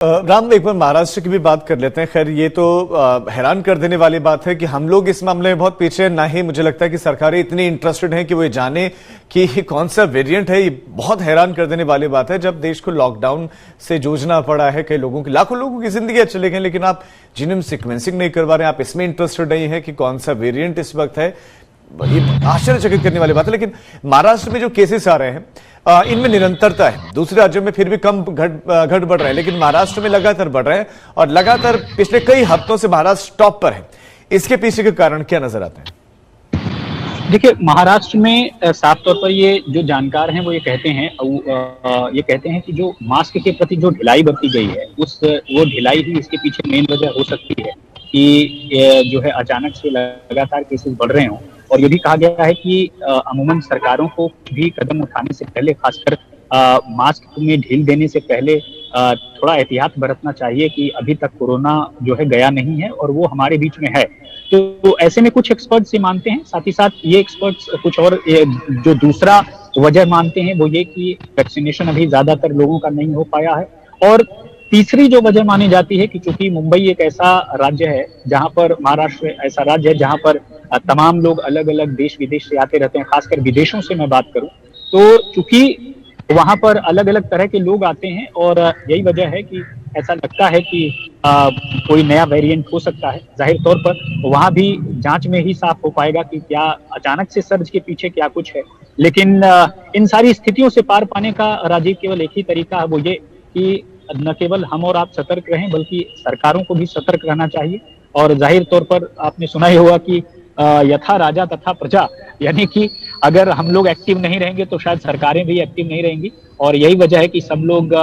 राम, एक बार महाराष्ट्र की भी बात कर लेते हैं। खैर, ये तो हैरान कर देने वाली बात है कि हम लोग इस मामले में बहुत पीछे, ना ही मुझे लगता है कि सरकारें इतनी इंटरेस्टेड हैं कि वो ये जाने कि कौन सा वेरिएंट है। ये बहुत हैरान कर देने वाली बात है जब देश को लॉकडाउन से जूझना पड़ा है। कई लोगों की, लाखों लोगों की जिंदगी चले गए, लेकिन आप जीनोम सीक्वेंसिंग नहीं करवा रहे हैं, आप इसमें इंटरेस्टेड नहीं है कि कौन सा वेरिएंट इस वक्त है। ये आश्चर्यचकित करने वाली बात है। लेकिन महाराष्ट्र में जो केसेस आ रहे हैं इनमें निरंतरता है। दूसरे राज्यों में फिर भी कम घट बढ़ रहे हैं, लेकिन महाराष्ट्र में लगातार बढ़ रहे हैं और लगातार पिछले कई हफ्तों से महाराष्ट्र टॉप पर है। इसके पीछे के कारण क्या नजर आते हैं? देखिए, महाराष्ट्र में साफ तौर पर ये जो जानकार हैं वो ये कहते हैं कि जो मास्क के प्रति जो ढिलाई बरती गई है वो ढिलाई ही इसके पीछे मेन वजह हो सकती है कि जो है अचानक से लगातार केसेस बढ़ रहे हों। और ये भी कहा गया है कि अमूमन सरकारों को भी कदम उठाने से पहले, खासकर मास्क में ढील देने से पहले थोड़ा एहतियात बरतना चाहिए कि अभी तक कोरोना जो है गया नहीं है और वो हमारे बीच में है। तो ऐसे में कुछ एक्सपर्ट्स ये मानते हैं। साथ ही साथ ये एक्सपर्ट्स कुछ और जो दूसरा वजह मानते हैं वो ये कि वैक्सीनेशन अभी ज्यादातर लोगों का नहीं हो पाया है। और तीसरी जो वजह मानी जाती है कि चूंकि मुंबई एक ऐसा राज्य है जहां पर, महाराष्ट्र ऐसा राज्य है जहां पर तमाम लोग अलग अलग देश विदेश से आते रहते हैं। खासकर विदेशों से मैं बात करूं तो चूंकि वहां पर अलग अलग तरह के लोग आते हैं और यही वजह है कि ऐसा लगता है कि कोई नया वेरिएंट हो सकता है। जाहिर तौर पर वहां भी जांच में ही साफ हो पाएगा कि क्या अचानक से सर्ज के पीछे क्या कुछ है। लेकिन इन सारी स्थितियों से पार पाने का, राजीव, केवल एक ही तरीका है, वो ये कि न केवल हम और आप सतर्क रहें बल्कि सरकारों को भी सतर्क रहना चाहिए। और जाहिर तौर पर आपने सुना ही होगा कि यथा राजा तथा प्रजा, यानी कि अगर हम लोग एक्टिव नहीं रहेंगे तो शायद सरकारें भी एक्टिव नहीं रहेंगी। और यही वजह है कि सब लोग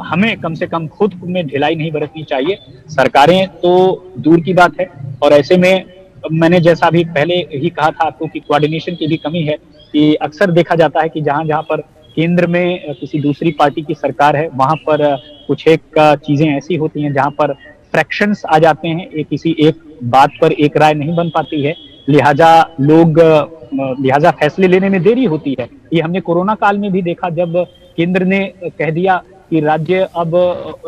हमें कम से कम खुद में ढिलाई नहीं बरतनी चाहिए। सरकारें तो दूर की बात है। और ऐसे में मैंने जैसा अभी पहले ही कहा था आपको कि कोऑर्डिनेशन की भी कमी है। कि अक्सर देखा जाता है कि जहां जहां पर केंद्र में किसी दूसरी पार्टी की सरकार है वहां पर कुछ एक चीजें ऐसी होती हैं जहां पर फ्रैक्शंस आ जाते हैं, किसी एक बात पर एक राय नहीं बन पाती है, लिहाजा फैसले लेने में देरी होती है। ये हमने कोरोना काल में भी देखा जब केंद्र ने कह दिया कि राज्य अब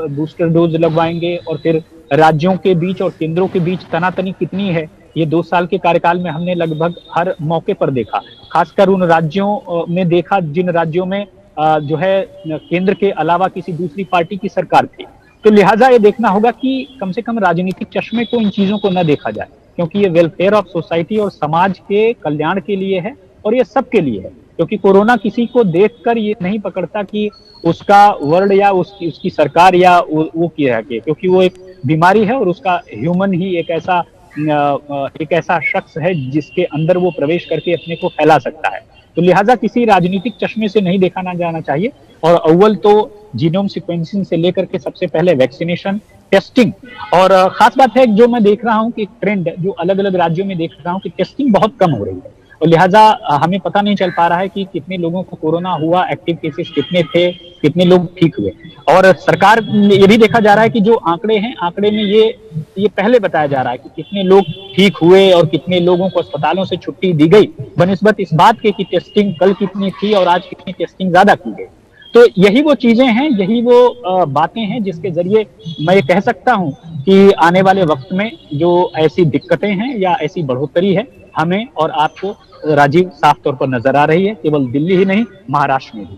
बूस्टर डोज लगवाएंगे और फिर राज्यों के बीच और केंद्रों के बीच तनातनी कितनी है ये 2 साल के कार्यकाल में हमने लगभग हर मौके पर देखा। खासकर उन राज्यों में देखा जिन राज्यों में जो है केंद्र के अलावा किसी दूसरी पार्टी की सरकार थी। तो लिहाजा ये देखना होगा कि कम से कम राजनीतिक चश्मे को इन चीजों को न देखा जाए, क्योंकि ये वेलफेयर ऑफ सोसाइटी और समाज के कल्याण के लिए है और ये सबके लिए है। क्योंकि कोरोना किसी को देखकर ये नहीं पकड़ता कि उसका वर्ड या उसकी सरकार या वो क्या है, क्योंकि वो एक बीमारी है और उसका ह्यूमन ही एक ऐसा शख्स है जिसके अंदर वो प्रवेश करके अपने को फैला सकता है। तो लिहाजा किसी राजनीतिक चश्मे से नहीं देखा ना जाना चाहिए। और अव्वल तो जीनोम सीक्वेंसिंग से लेकर के सबसे पहले वैक्सीनेशन, टेस्टिंग। और खास बात है जो मैं देख रहा हूं कि ट्रेंड जो अलग अलग राज्यों में देख रहा हूं कि टेस्टिंग बहुत कम हो रही है और लिहाजा हमें पता नहीं चल पा रहा है कि कितने लोगों को कोरोना हुआ, एक्टिव केसेस कितने थे, कितने लोग ठीक हुए। और सरकार ये भी देखा जा रहा है कि जो आंकड़े हैं, आंकड़े में ये पहले बताया जा रहा है कि कितने लोग ठीक हुए और कितने लोगों को अस्पतालों से छुट्टी दी गई बनिस्बत इस बात के कि टेस्टिंग कल कितनी थी और आज कितनी टेस्टिंग ज्यादा की गई। तो यही वो चीजें हैं, यही वो बातें हैं जिसके जरिए मैं ये कह सकता हूं कि आने वाले वक्त में जो ऐसी दिक्कतें हैं या ऐसी बढ़ोतरी है हमें और आपको, राजीव, साफ तौर पर नजर आ रही है, केवल दिल्ली ही नहीं महाराष्ट्र में भी।